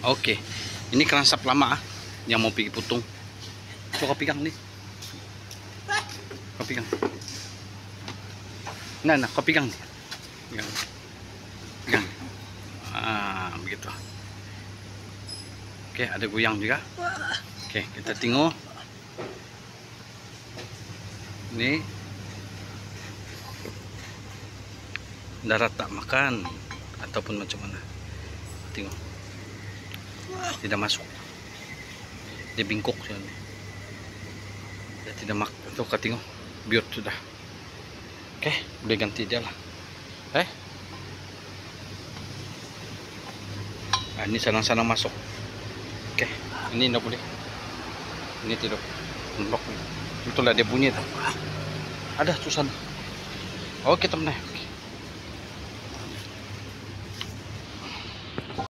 Oke, ini keransap lama yang mau pergi putung. Coba pegang nih. Kau pegang. Nah, kau pegang nih. Pegang. Pegang. Begitu. Oke, ada goyang juga. Oke, kita tengok. Ini darat tak makan ataupun macam mana. Tengok. Tidak masuk. Dia bingkok soalnya. Dia tidak makan. Tuh, tengok. Biut sudah. Oke, boleh ganti dia lah. Nah, ini sana-sana masuk. Oke, ini tidak boleh. Ini tidak. Itulah dia bunyi tuh. Ada tuh sana. Oke teman-teman.